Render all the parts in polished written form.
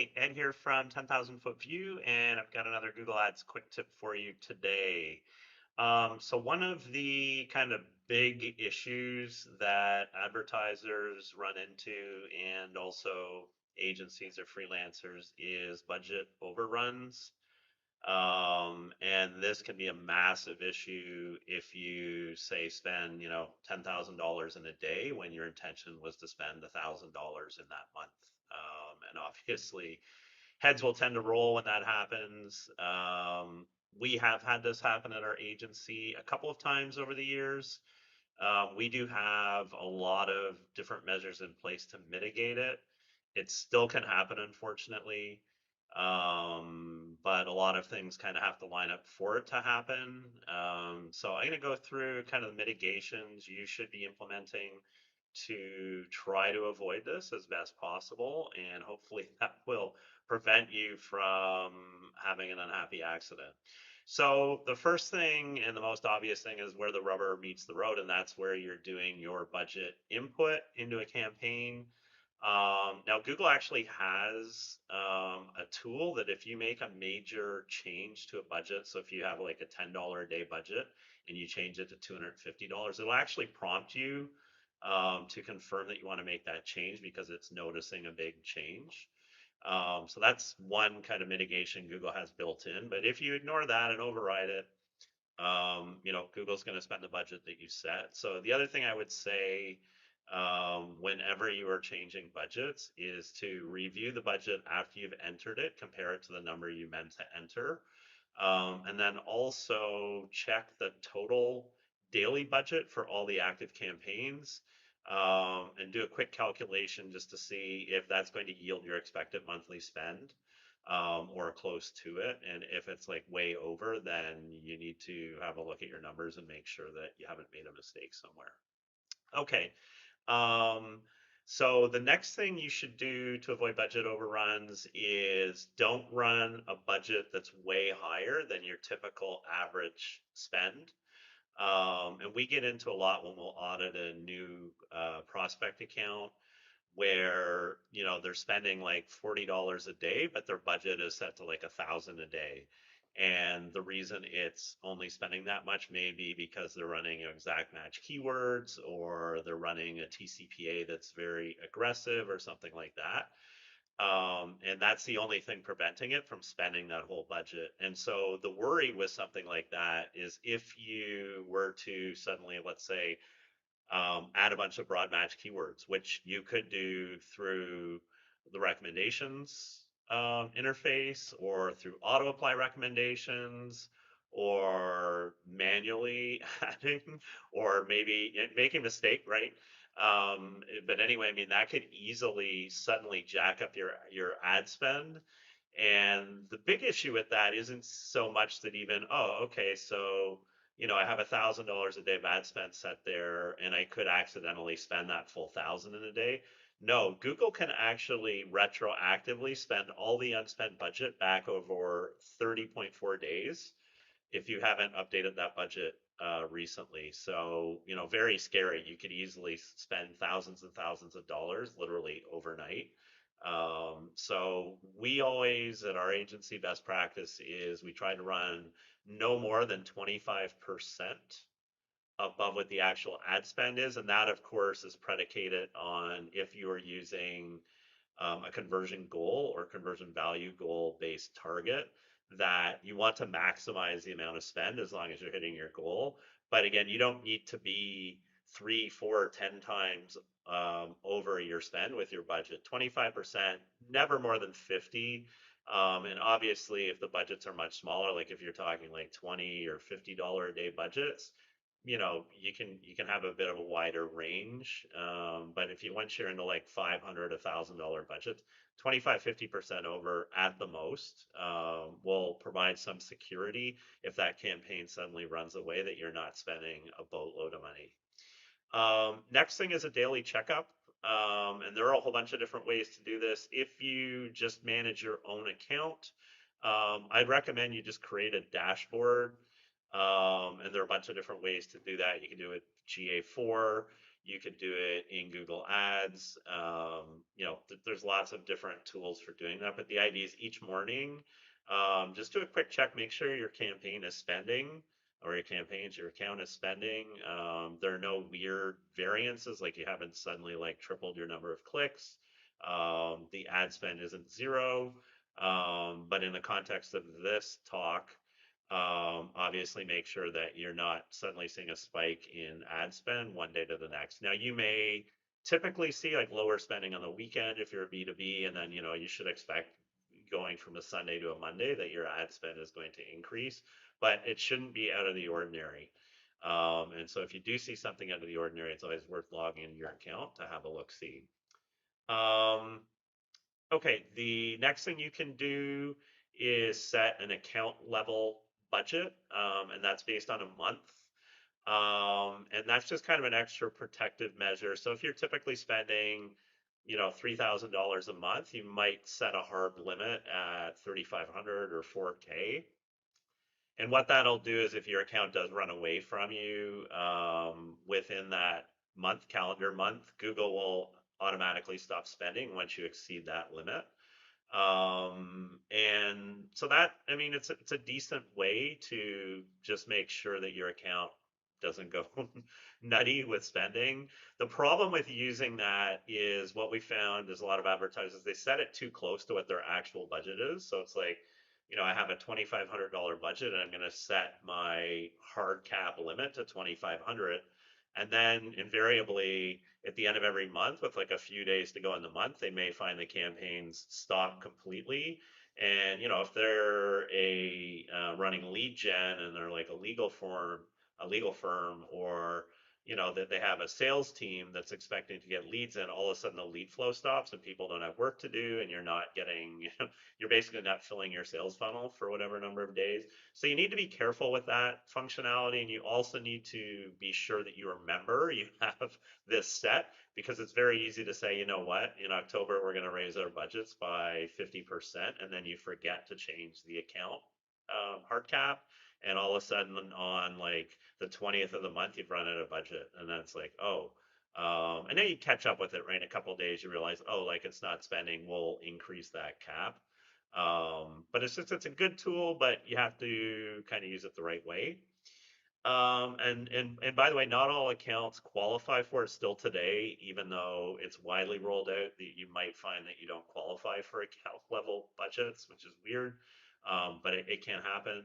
Hey, Ed here from 10,000 Foot View, and I've got another Google Ads quick tip for you today. So one of the kind of big issues that advertisers run into and also agencies or freelancers is budget overruns. And this can be a massive issue if you say spend, $10,000 in a day when your intention was to spend $1,000 in that month. And obviously, heads will tend to roll when that happens. We have had this happen at our agency a couple of times over the years. We do have a lot of different measures in place to mitigate it. It still can happen, unfortunately, but a lot of things kind of have to line up for it to happen. So I'm going to go through kind of the mitigations you should be implementing to try to avoid this as best possible, and hopefully that will prevent you from having an unhappy accident. So the first thing and the most obvious thing is where the rubber meets the road, and that's where you're doing your budget input into a campaign. Now, Google actually has a tool that if you make a major change to a budget, so if you have like a $10 a day budget and you change it to $250, it'll actually prompt you to confirm that you want to make that change because it's noticing a big change. So that's one kind of mitigation Google has built in. But if you ignore that and override it, Google's going to spend the budget that you set. So the other thing I would say, whenever you are changing budgets, is to review the budget after you've entered it, compare it to the number you meant to enter, and then also check the total daily budget for all the active campaigns, and do a quick calculation just to see if that's going to yield your expected monthly spend, or close to it. And if it's like way over, then you need to have a look at your numbers and make sure that you haven't made a mistake somewhere. Okay. Um, so the next thing you should do to avoid budget overruns is don't run a budget that's way higher than your typical average spend. And we get into a lot when we'll audit a new prospect account where they're spending like $40 a day, but their budget is set to like 1,000 a day. And the reason it's only spending that much may be because they're running exact match keywords, or they're running a TCPA that's very aggressive or something like that. And that's the only thing preventing it from spending that whole budget. And so the worry with something like that is if you were to suddenly, let's say, add a bunch of broad match keywords, which you could do through the recommendations interface, or through auto apply recommendations, or manually adding, or maybe making a mistake, right? But anyway, I mean, that could easily suddenly jack up your ad spend. And the big issue with that isn't so much that even, oh, okay, so I have $1,000 a day of ad spend set there, and I could accidentally spend that full thousand in a day. No, Google can actually retroactively spend all the unspent budget back over 30.4 days if you haven't updated that budget recently. So, very scary. You could easily spend thousands and thousands of dollars literally overnight. So we always, at our agency, best practice is we try to run no more than 25% above what the actual ad spend is. And that, of course, is predicated on if you are using a conversion goal or conversion value goal based target, that you want to maximize the amount of spend as long as you're hitting your goal. But again, you don't need to be 3, 4, 10 times over your spend with your budget. 25%, never more than 50. And obviously, if the budgets are much smaller, like if you're talking like $20 or $50 a day budgets, you can have a bit of a wider range. But if you once you're into like 500, $1,000 budgets, 25-50% over at the most will provide some security if that campaign suddenly runs away, that you're not spending a boatload of money. Next thing is a daily checkup. And there are a whole bunch of different ways to do this. If you just manage your own account, I'd recommend you just create a dashboard. And there are a bunch of different ways to do that. You can do it GA4. You could do it in Google Ads. There's lots of different tools for doing that. But the idea is each morning, just do a quick check, make sure your campaign is spending, or your account is spending. There are no weird variances, like you haven't suddenly like tripled your number of clicks. The ad spend isn't zero. But in the context of this talk, obviously make sure that you're not suddenly seeing a spike in ad spend one day to the next. Now, you may typically see like lower spending on the weekend if you're a B2B, and then, you should expect going from a Sunday to a Monday that your ad spend is going to increase, but it shouldn't be out of the ordinary. And so if you do see something out of the ordinary, it's always worth logging into your account to have a look see. Um, Okay, the next thing you can do is set an account level budget, and that's based on a month. And that's just kind of an extra protective measure. So if you're typically spending, $3,000 a month, you might set a hard limit at 3,500 or 4K. And what that'll do is if your account does run away from you within that month, calendar month, Google will automatically stop spending once you exceed that limit. And so that, I mean, it's a decent way to just make sure that your account doesn't go nutty with spending. The problem with using that is what we found is a lot of advertisers, they set it too close to what their actual budget is. So it's like, I have a $2,500 budget and I'm going to set my hard cap limit to 2,500. And then invariably at the end of every month, with like a few days to go in the month, they may find the campaigns stop completely. And if they're a running lead gen and they're like a legal firm, or that they have a sales team that's expecting to get leads in, all of a sudden the lead flow stops and people don't have work to do, and you're not getting, you're basically not filling your sales funnel for whatever number of days. So you need to be careful with that functionality, and you also need to be sure that you remember you have this set, because it's very easy to say, you know what, in October we're going to raise our budgets by 50%, and then you forget to change the account hard cap, and all of a sudden on like the 20th of the month you've run out of budget, and then it's like, oh, and then you catch up with it, right? In a couple of days you realize, oh, like it's not spending, we'll increase that cap. But it's a good tool, but you have to kind of use it the right way. And by the way, not all accounts qualify for it still today, even though it's widely rolled out. That you might find that you don't qualify for account level budgets, which is weird, but it can happen.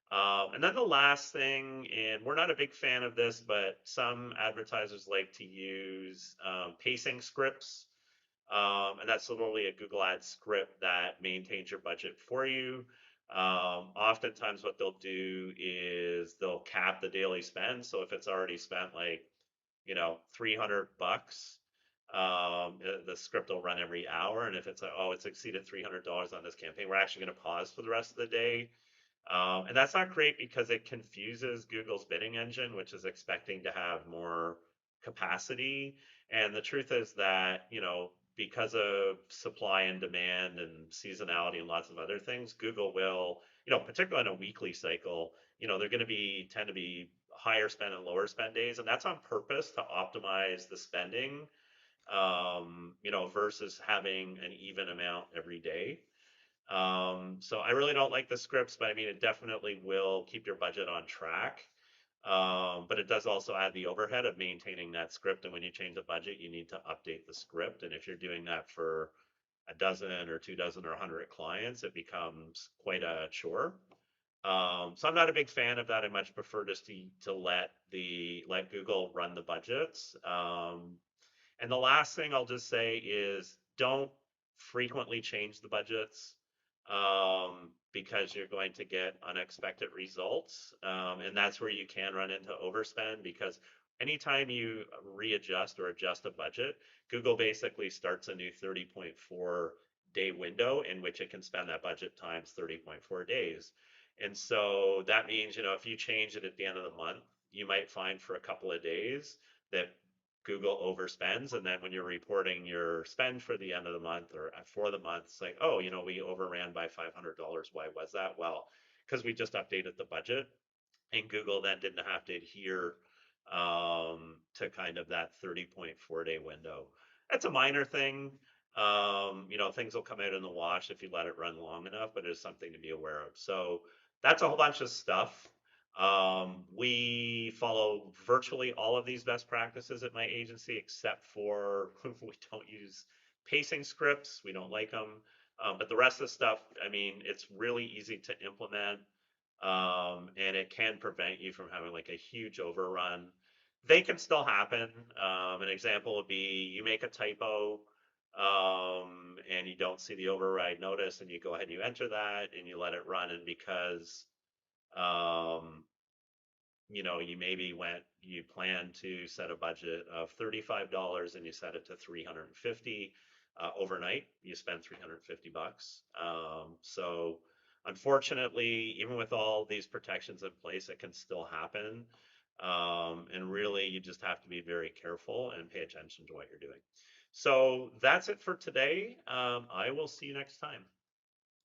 And then the last thing, and we're not a big fan of this, but some advertisers like to use pacing scripts. And that's literally a Google Ads script that maintains your budget for you. Oftentimes what they'll do is they'll cap the daily spend. So if it's already spent like, 300 bucks, the script will run every hour. And if it's like, oh, it's exceeded $300 on this campaign, we're actually going to pause for the rest of the day. And that's not great because it confuses Google's bidding engine, which is expecting to have more capacity. And the truth is that, because of supply and demand and seasonality and lots of other things, Google will, particularly on a weekly cycle, they're going to tend to be higher spend and lower spend days. And that's on purpose to optimize the spending, versus having an even amount every day. So I really don't like the scripts, but I mean, it definitely will keep your budget on track. But it does also add the overhead of maintaining that script. And when you change the budget, you need to update the script. And if you're doing that for a dozen or 2 dozen or 100 clients, it becomes quite a chore. So I'm not a big fan of that. I much prefer just to let Google run the budgets. And the last thing I'll just say is don't frequently change the budgets, because you're going to get unexpected results. And that's where you can run into overspend, because anytime you readjust or adjust a budget, Google basically starts a new 30.4 day window in which it can spend that budget times 30.4 days. And so that means, if you change it at the end of the month, you might find for a couple of days that Google overspends, and then when you're reporting your spend for the end of the month or for the month, it's like, oh, we overran by $500. Why was that? Well, because we just updated the budget, and Google then didn't have to adhere to kind of that 30.4 day window. That's a minor thing. Things will come out in the wash if you let it run long enough, but it's something to be aware of. So that's a whole bunch of stuff. We follow virtually all of these best practices at my agency, except for we don't use pacing scripts. We don't like them. But the rest of the stuff, I mean, it's really easy to implement, and it can prevent you from having like a huge overrun. They can still happen. An example would be you make a typo, and you don't see the override notice, and you go ahead and you enter that and you let it run. And because um, you plan to set a budget of $35 and you set it to 350 overnight, you spend 350 bucks. So unfortunately, even with all these protections in place, it can still happen. And really, you just have to be very careful and pay attention to what you're doing. So that's it for today. I will see you next time.